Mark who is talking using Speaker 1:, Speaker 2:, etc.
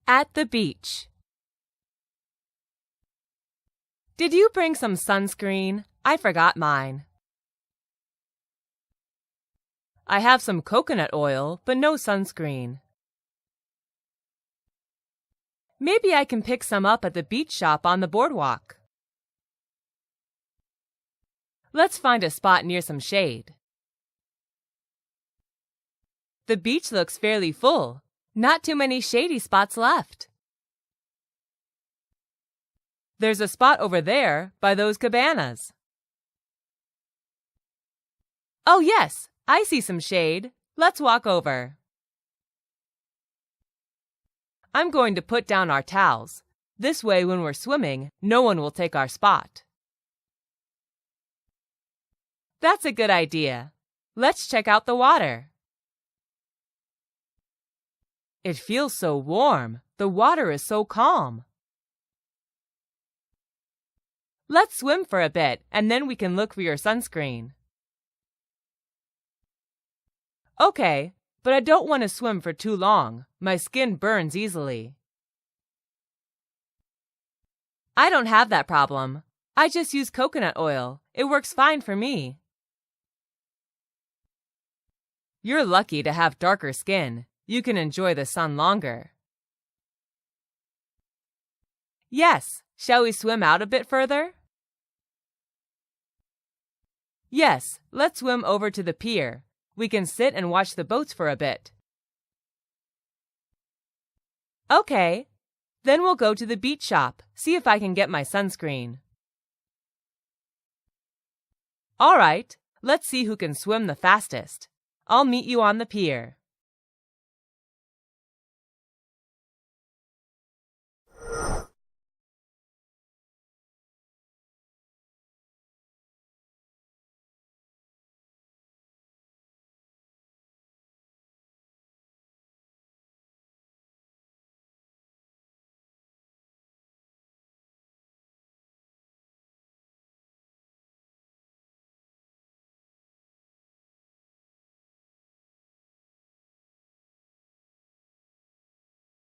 Speaker 1: At the beach. Did you bring some sunscreen? I forgot mine. I have some coconut oil, but no sunscreen. Maybe I can pick some up at the beach shop on the boardwalk. Let's find a spot near some shade. The beach looks fairly full. Not too many shady spots left. There's a spot over there by those cabanas. Oh yes, I see some shade. Let's walk over. I'm going to put down our towels. This way, when we're swimming, no one will take our spot. That's a good idea. Let's check out the water. It feels so warm. The water is so calm. Let's swim for a bit, and then we can look for your sunscreen. Okay, but I don't want to swim for too long. My skin burns easily. I don't have that problem. I just use coconut oil. It works fine for me. You're lucky to have darker skin. You can enjoy the sun longer. Yes, shall we swim out a bit further? Yes, let's swim over to the pier. We can sit and watch the boats for a bit. Okay, then we'll go to the beach shop, see if I can get my sunscreen. All right, let's see who can swim the fastest. I'll meet you on the pier.